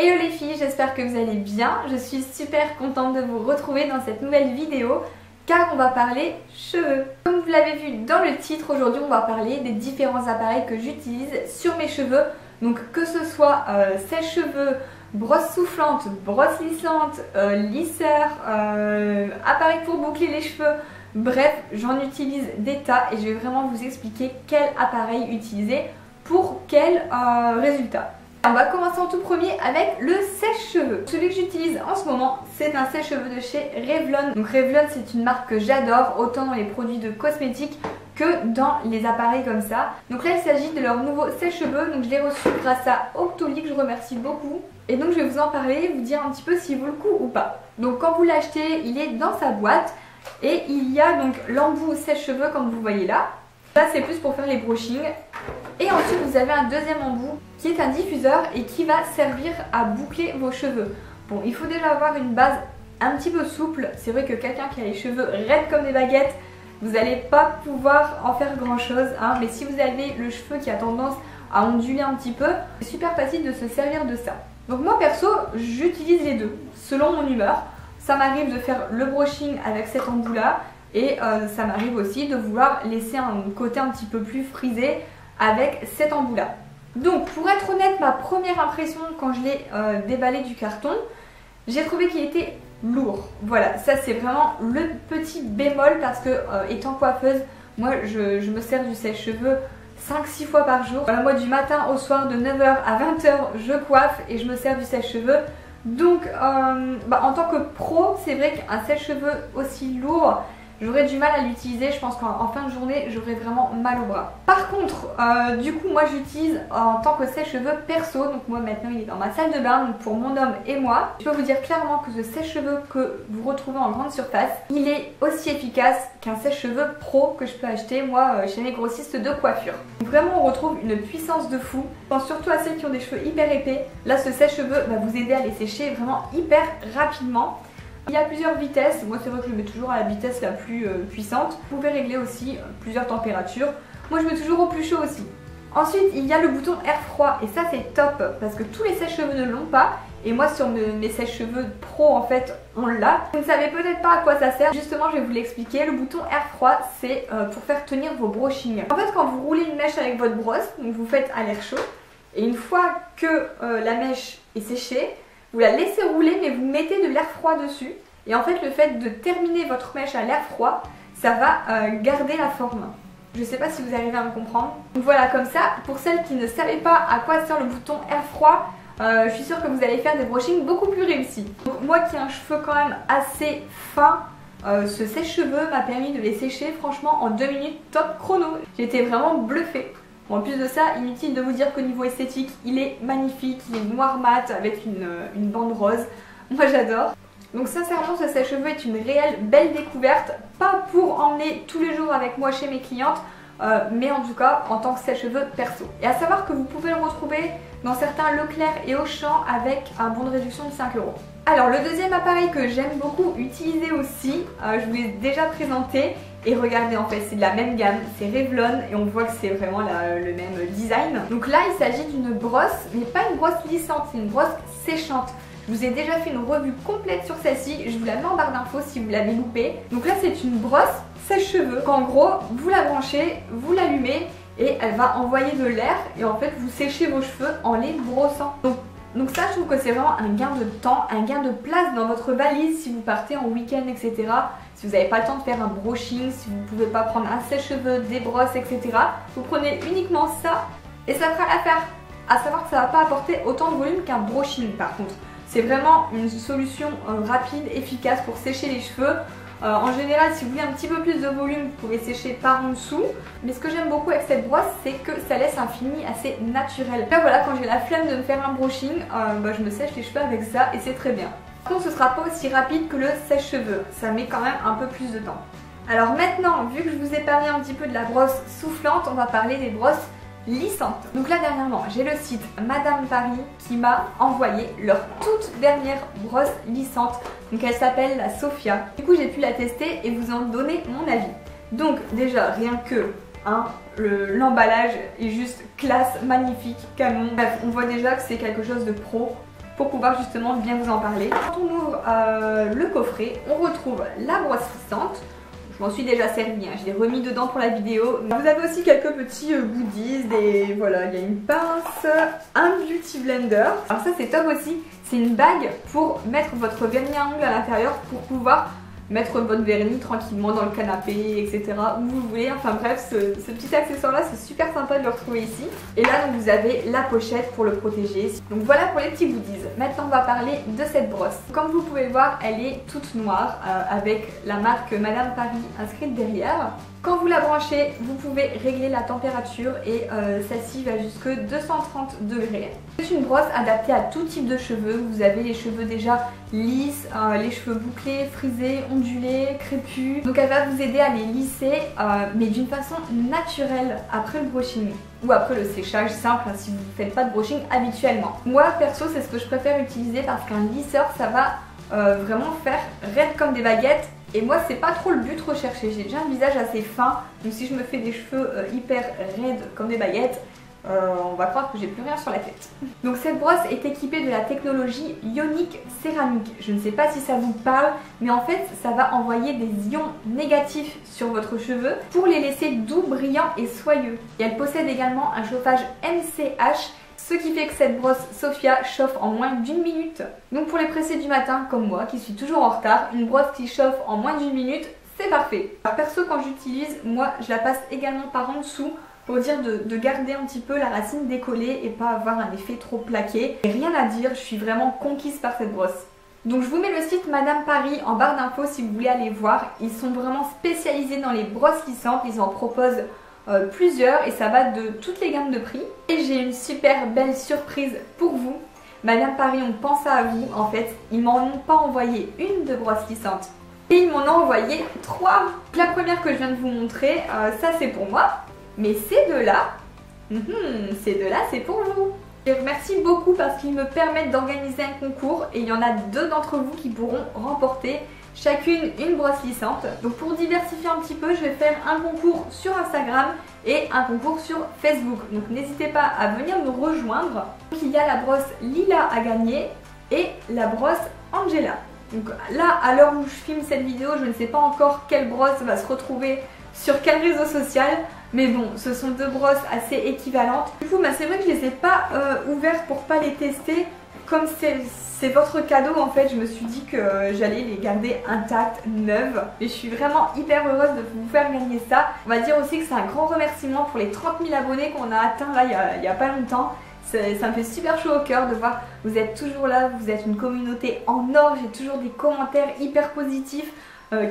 Hello les filles, j'espère que vous allez bien. Je suis super contente de vous retrouver dans cette nouvelle vidéo car on va parler cheveux. Comme vous l'avez vu dans le titre, aujourd'hui on va parler des différents appareils que j'utilise sur mes cheveux. Donc que ce soit sèche-cheveux, brosse soufflante, brosse lissante, lisseur, appareil pour boucler les cheveux. Bref, j'en utilise des tas et je vais vraiment vous expliquer quel appareil utiliser pour quel résultat. On va commencer en tout premier avec le sèche-cheveux. Celui que j'utilise en ce moment, c'est un sèche-cheveux de chez Revlon. Donc Revlon, c'est une marque que j'adore, autant dans les produits de cosmétiques que dans les appareils comme ça. Donc là, il s'agit de leur nouveau sèche-cheveux. Donc je l'ai reçu grâce à Octoly, que je remercie beaucoup. Et donc je vais vous en parler, vous dire un petit peu s'il vaut le coup ou pas. Donc quand vous l'achetez, il est dans sa boîte. Et il y a donc l'embout sèche-cheveux comme vous voyez là. Là c'est plus pour faire les brushings. Et ensuite vous avez un deuxième embout qui est un diffuseur et qui va servir à boucler vos cheveux. Bon, il faut déjà avoir une base un petit peu souple. C'est vrai que quelqu'un qui a les cheveux raides comme des baguettes, vous n'allez pas pouvoir en faire grand chose, hein. Mais si vous avez le cheveu qui a tendance à onduler un petit peu, c'est super facile de se servir de ça. Donc moi perso, j'utilise les deux selon mon humeur. Ça m'arrive de faire le brushing avec cet embout là et ça m'arrive aussi de vouloir laisser un côté un petit peu plus frisé avec cet embout là. Donc pour être honnête, ma première impression quand je l'ai déballé du carton, j'ai trouvé qu'il était lourd. Voilà, ça c'est vraiment le petit bémol parce que étant coiffeuse, moi je me sers du sèche-cheveux 5-6 fois par jour. Voilà, moi du matin au soir de 9h à 20h je coiffe et je me sers du sèche-cheveux. Donc en tant que pro, c'est vrai qu'un sèche-cheveux aussi lourd, j'aurais du mal à l'utiliser. Je pense qu'en fin de journée, j'aurais vraiment mal au bras. Par contre, du coup, moi j'utilise en tant que sèche-cheveux perso. Donc moi maintenant, il est dans ma salle de bain, donc pour mon homme et moi. Je peux vous dire clairement que ce sèche-cheveux que vous retrouvez en grande surface, il est aussi efficace qu'un sèche-cheveux pro que je peux acheter moi chez les grossistes de coiffure. Donc vraiment, on retrouve une puissance de fou. Je pense surtout à celles qui ont des cheveux hyper épais. Là, ce sèche-cheveux va vous aider à les sécher vraiment hyper rapidement. Il y a plusieurs vitesses, moi c'est vrai que je le mets toujours à la vitesse la plus puissante. Vous pouvez régler aussi plusieurs températures. Moi je mets toujours au plus chaud aussi. Ensuite il y a le bouton air froid et ça c'est top parce que tous les sèche-cheveux ne l'ont pas. Et moi sur mes sèche-cheveux pro en fait on l'a. Vous ne savez peut-être pas à quoi ça sert, justement je vais vous l'expliquer. Le bouton air froid c'est pour faire tenir vos brushings. En fait quand vous roulez une mèche avec votre brosse, donc vous faites à l'air chaud. Et une fois que la mèche est séchée, vous la laissez rouler mais vous mettez de l'air froid dessus. Et en fait le fait de terminer votre mèche à l'air froid, ça va garder la forme. Je ne sais pas si vous arrivez à me comprendre. Donc voilà, comme ça, pour celles qui ne savaient pas à quoi sert le bouton air froid, je suis sûre que vous allez faire des brushings beaucoup plus réussis. Donc moi qui ai un cheveu quand même assez fin, ce sèche-cheveux m'a permis de les sécher franchement en 2 minutes top chrono. J'étais vraiment bluffée. Bon, en plus de ça, inutile de vous dire qu'au niveau esthétique, il est magnifique, il est noir mat avec une bande rose. Moi j'adore. Donc sincèrement, ce sèche-cheveux est une réelle belle découverte. Pas pour emmener tous les jours avec moi chez mes clientes, mais en tout cas en tant que sèche-cheveux perso. Et à savoir que vous pouvez le retrouver dans certains Leclerc et Auchan avec un bon de réduction de 5 €. Alors le deuxième appareil que j'aime beaucoup utiliser aussi, je vous l'ai déjà présenté. Et regardez, en fait c'est de la même gamme, c'est Revlon et on voit que c'est vraiment le même design. Donc là il s'agit d'une brosse, mais pas une brosse lissante, c'est une brosse séchante. Je vous ai déjà fait une revue complète sur celle-ci, je vous la mets en barre d'infos si vous l'avez loupée. Donc là c'est une brosse sèche-cheveux, qu'en gros vous la branchez, vous l'allumez et elle va envoyer de l'air et en fait vous séchez vos cheveux en les brossant. Donc ça je trouve que c'est vraiment un gain de temps, un gain de place dans votre valise si vous partez en week-end etc. Si vous n'avez pas le temps de faire un brushing, si vous ne pouvez pas prendre un sèche-cheveux, des brosses etc. Vous prenez uniquement ça et ça fera l'affaire. À savoir que ça ne va pas apporter autant de volume qu'un brushing par contre. C'est vraiment une solution rapide, efficace pour sécher les cheveux. En général, si vous voulez un petit peu plus de volume, vous pouvez sécher par en dessous. Mais ce que j'aime beaucoup avec cette brosse, c'est que ça laisse un fini assez naturel. Là voilà, quand j'ai la flemme de me faire un brushing, je me sèche les cheveux avec ça et c'est très bien. Par contre, ce ne sera pas aussi rapide que le sèche-cheveux. Ça met quand même un peu plus de temps. Alors maintenant, vu que je vous ai parlé un petit peu de la brosse soufflante, on va parler des brosses lissantes. Donc là dernièrement j'ai le site Madame Paris qui m'a envoyé leur toute dernière brosse lissante. Donc elle s'appelle la Sophia. Du coup j'ai pu la tester et vous en donner mon avis. Donc déjà rien que l'emballage est juste classe, magnifique, canon. Bref, on voit déjà que c'est quelque chose de pro. pour pouvoir justement bien vous en parler. Quand on ouvre le coffret, on retrouve la brosse lissante. Je m'en suis déjà servi, hein. Je l'ai remis dedans pour la vidéo. Vous avez aussi quelques petits goodies, voilà, il y a une pince, un beauty blender. Alors ça c'est top aussi, c'est une bague pour mettre votre vernis à ongles à l'intérieur pour pouvoir mettre votre vernis tranquillement dans le canapé, etc. où vous voulez. Enfin bref, ce petit accessoire là, c'est super sympa de le retrouver ici. Et là donc vous avez la pochette pour le protéger. Donc voilà pour les petits goodies. Maintenant on va parler de cette brosse. Comme vous pouvez le voir, elle est toute noire avec la marque Madame Paris inscrite derrière. Quand vous la branchez, vous pouvez régler la température et celle-ci va jusque 230 degrés. C'est une brosse adaptée à tout type de cheveux. Vous avez les cheveux déjà lisses, les cheveux bouclés, frisés, ondulés, crépus. Donc elle va vous aider à les lisser mais d'une façon naturelle après le brushing ou après le séchage simple, hein, si vous ne faites pas de brushing habituellement. Moi perso c'est ce que je préfère utiliser parce qu'un lisseur ça va vraiment faire raide comme des baguettes. Et moi c'est pas trop le but recherché, j'ai déjà un visage assez fin, donc si je me fais des cheveux hyper raides comme des baguettes, on va croire que j'ai plus rien sur la tête. Donc cette brosse est équipée de la technologie ionique céramique. Je ne sais pas si ça vous parle, mais en fait ça va envoyer des ions négatifs sur votre cheveu pour les laisser doux, brillants et soyeux. Et elle possède également un chauffage MCH, ce qui fait que cette brosse Sophia chauffe en moins d'1 minute. Donc pour les pressés du matin comme moi qui suis toujours en retard, une brosse qui chauffe en moins d'1 minute, c'est parfait. Alors perso quand j'utilise, moi je la passe également par en dessous pour dire de garder un petit peu la racine décollée et pas avoir un effet trop plaqué. Et rien à dire, je suis vraiment conquise par cette brosse. Donc je vous mets le site Madame Paris en barre d'infos si vous voulez aller voir. Ils sont vraiment spécialisés dans les brosses lissantes, ils en proposent plusieurs et ça va de toutes les gammes de prix. Et j'ai une super belle surprise pour vous. Madame Paris on pense à vous, en fait ils m'en ont pas envoyé une de brosse lissante et ils m'en ont envoyé 3. La première que je viens de vous montrer, ça c'est pour moi, mais ces deux-là, c'est pour vous. Je les remercie beaucoup parce qu'ils me permettent d'organiser un concours et il y en a 2 d'entre vous qui pourront remporter chacune une brosse lissante. Donc pour diversifier un petit peu, je vais faire un concours sur Instagram et un concours sur Facebook. Donc n'hésitez pas à venir me rejoindre. Donc, il y a la brosse Lila à gagner et la brosse Angela. Donc là, à l'heure où je filme cette vidéo, je ne sais pas encore quelle brosse va se retrouver sur quel réseau social. Mais bon, ce sont 2 brosses assez équivalentes. Du coup, c'est vrai que je ne les ai pas ouvertes pour pas les tester. Comme c'est votre cadeau, en fait, je me suis dit que j'allais les garder intactes, neuves. Et je suis vraiment hyper heureuse de vous faire gagner ça. On va dire aussi que c'est un grand remerciement pour les 30 000 abonnés qu'on a atteints là il y a pas longtemps. Ça me fait super chaud au cœur de voir, vous êtes toujours là, vous êtes une communauté en or, j'ai toujours des commentaires hyper positifs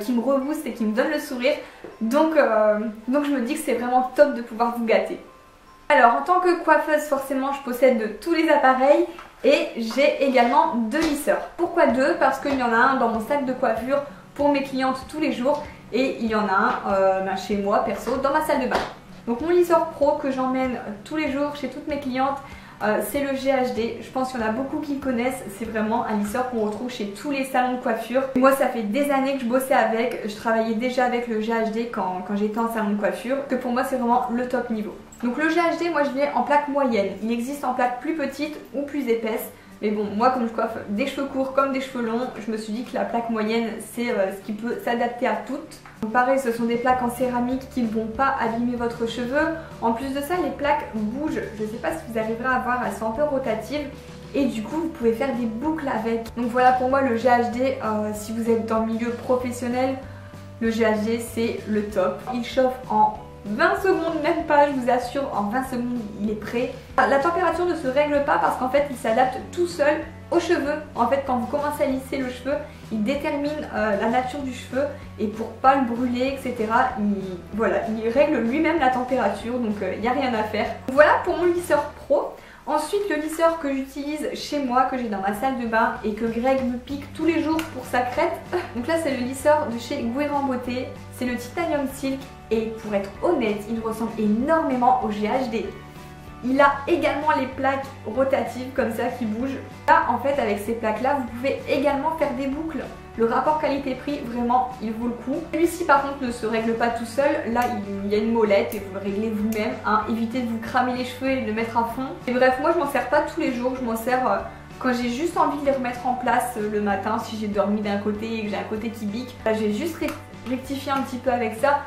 qui me reboostent et qui me donnent le sourire. Donc je me dis que c'est vraiment top de pouvoir vous gâter. Alors en tant que coiffeuse, forcément je possède tous les appareils et j'ai également 2 lisseurs. Pourquoi 2? Parce qu'il y en a un dans mon sac de coiffure pour mes clientes tous les jours et il y en a un chez moi perso dans ma salle de bain. Donc mon lisseur pro que j'emmène tous les jours chez toutes mes clientes, c'est le GHD. Je pense qu'il y en a beaucoup qui le connaissent. C'est vraiment un lisseur qu'on retrouve chez tous les salons de coiffure. Moi ça fait des années que je bossais avec. Je travaillais déjà avec le GHD quand j'étais en salon de coiffure. Que pour moi c'est vraiment le top niveau. Donc le GHD, moi je l'ai en plaque moyenne. Il existe en plaque plus petite ou plus épaisse. Mais bon, moi comme je coiffe des cheveux courts comme des cheveux longs, je me suis dit que la plaque moyenne c'est ce qui peut s'adapter à toutes. Donc pareil, ce sont des plaques en céramique qui ne vont pas abîmer votre cheveu. En plus de ça, les plaques bougent. Je ne sais pas si vous arriverez à voir, elles sont un peu rotatives. Et du coup, vous pouvez faire des boucles avec. Donc voilà pour moi le GHD, si vous êtes dans le milieu professionnel, le GHD c'est le top. Il chauffe en 20 secondes, même pas, je vous assure, en 20 secondes il est prêt. La température ne se règle pas parce qu'en fait il s'adapte tout seul aux cheveux. En fait quand vous commencez à lisser le cheveu, il détermine la nature du cheveu et pour pas le brûler, etc. Il règle lui-même la température, donc il n'y a rien à faire. Voilà pour mon lisseur pro. Ensuite le lisseur que j'utilise chez moi, que j'ai dans ma salle de bain et que Greg me pique tous les jours pour sa crête. Donc là c'est le lisseur de chez Guerlain Beauté, c'est le Titanium Silk et pour être honnête il ressemble énormément au GHD. Il a également les plaques rotatives comme ça qui bougent. Là en fait avec ces plaques là vous pouvez également faire des boucles. Le rapport qualité-prix vraiment il vaut le coup. Celui-ci par contre ne se règle pas tout seul. Là il y a une molette et vous le réglez vous-même. Évitez de vous cramer les cheveux et de le mettre à fond. Et bref moi je m'en sers pas tous les jours. Je m'en sers Quand j'ai juste envie de les remettre en place le matin, si j'ai dormi d'un côté et que j'ai un côté qui bique, je vais juste rectifier un petit peu avec ça.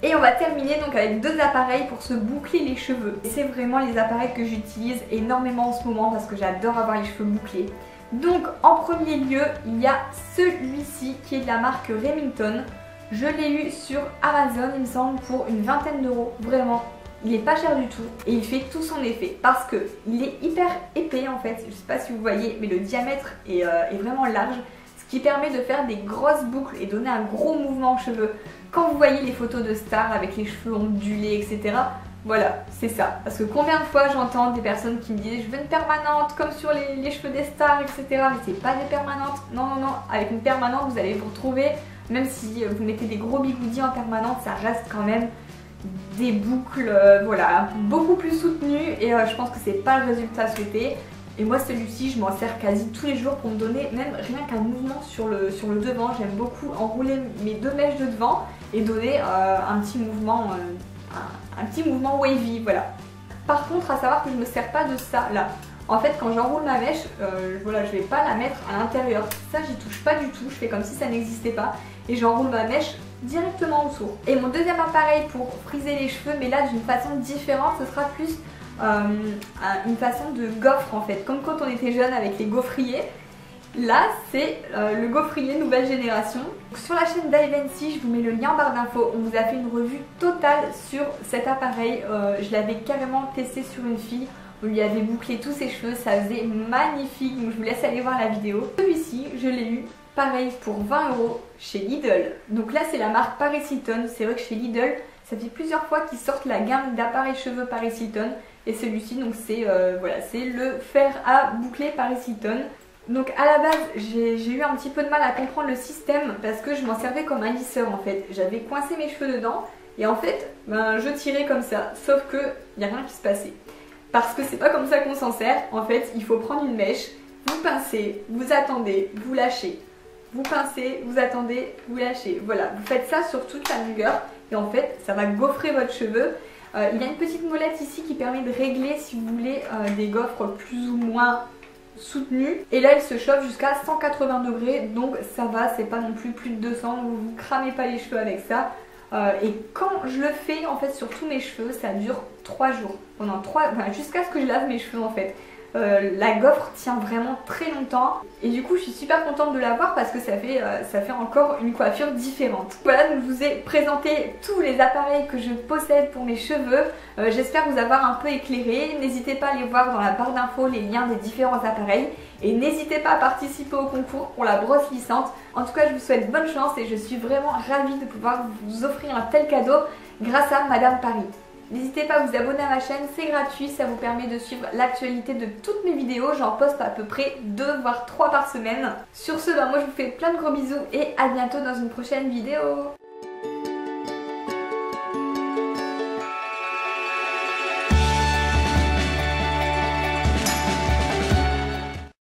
Et on va terminer donc avec deux appareils pour se boucler les cheveux. C'est vraiment les appareils que j'utilise énormément en ce moment parce que j'adore avoir les cheveux bouclés. Donc en premier lieu, il y a celui-ci qui est de la marque Remington. Je l'ai eu sur Amazon, il me semble, pour une vingtaine d'euros. Vraiment, il est pas cher du tout et il fait tout son effet parce que il est hyper épais en fait. Je sais pas si vous voyez, mais le diamètre est vraiment large, ce qui permet de faire des grosses boucles et donner un gros mouvement aux cheveux. Quand vous voyez les photos de stars avec les cheveux ondulés, etc., voilà, c'est ça. Parce que combien de fois j'entends des personnes qui me disent je veux une permanente comme sur les cheveux des stars, etc. Mais c'est pas des permanentes. Non, non, non. Avec une permanente, vous allez vous retrouver, même si vous mettez des gros bigoudis en permanente, ça reste quand même des boucles, voilà, beaucoup plus soutenues. Et je pense que c'est pas le résultat souhaité. Et moi celui-ci je m'en sers quasi tous les jours pour me donner même rien qu'un mouvement sur le devant. J'aime beaucoup enrouler mes deux mèches de devant et donner un petit mouvement wavy, voilà. Par contre à savoir que je ne me sers pas de ça là. En fait quand j'enroule ma mèche, voilà, je vais pas la mettre à l'intérieur. Ça j'y touche pas du tout, je fais comme si ça n'existait pas. Et j'enroule ma mèche directement autour. Et mon deuxième appareil pour friser les cheveux, mais là d'une façon différente, ce sera plus une façon de gaufre en fait, comme quand on était jeune avec les gaufriers. Là c'est le gaufrier nouvelle génération. Sur la chaîne d'Ivancy, je vous mets le lien en barre d'infos, on vous a fait une revue totale sur cet appareil. Je l'avais carrément testé sur une fille, on lui avait bouclé tous ses cheveux, ça faisait magnifique, donc je vous laisse aller voir la vidéo. Celui-ci je l'ai eu pareil pour 20 € chez Lidl. Donc là c'est la marque Paris Hilton. C'est vrai que chez Lidl ça fait plusieurs fois qu'ils sortent la gamme d'appareils cheveux Paris Hilton. Et celui-ci donc c'est voilà, c'est le fer à boucler Paris Hilton. Donc à la base j'ai eu un petit peu de mal à comprendre le système parce que je m'en servais comme un lisseur en fait. J'avais coincé mes cheveux dedans et en fait je tirais comme ça, sauf que il n'y a rien qui se passait. Parce que c'est pas comme ça qu'on s'en sert. En fait il faut prendre une mèche, vous pincez, vous attendez, vous lâchez. Vous pincez, vous attendez, vous lâchez. Voilà, vous faites ça sur toute la longueur et en fait ça va gaufrer votre cheveu. Il y a une petite molette ici qui permet de régler si vous voulez des gaufres plus ou moins soutenues. Et là elle se chauffe jusqu'à 180 degrés, donc ça va, c'est pas non plus de 200, donc vous cramez pas les cheveux avec ça. Et quand je le fais en fait sur tous mes cheveux, ça dure 3 jours. Pendant jusqu'à ce que je lave mes cheveux en fait. La gaufre tient vraiment très longtemps et du coup je suis super contente de l'avoir parce que ça fait encore une coiffure différente. Voilà, donc je vous ai présenté tous les appareils que je possède pour mes cheveux. J'espère vous avoir un peu éclairé. N'hésitez pas à aller voir dans la barre d'infos les liens des différents appareils et n'hésitez pas à participer au concours pour la brosse lissante. En tout cas je vous souhaite bonne chance et je suis vraiment ravie de pouvoir vous offrir un tel cadeau grâce à Madame Paris. N'hésitez pas à vous abonner à ma chaîne, c'est gratuit, ça vous permet de suivre l'actualité de toutes mes vidéos. J'en poste à peu près 2 voire 3 par semaine. Sur ce, moi je vous fais plein de gros bisous et à bientôt dans une prochaine vidéo.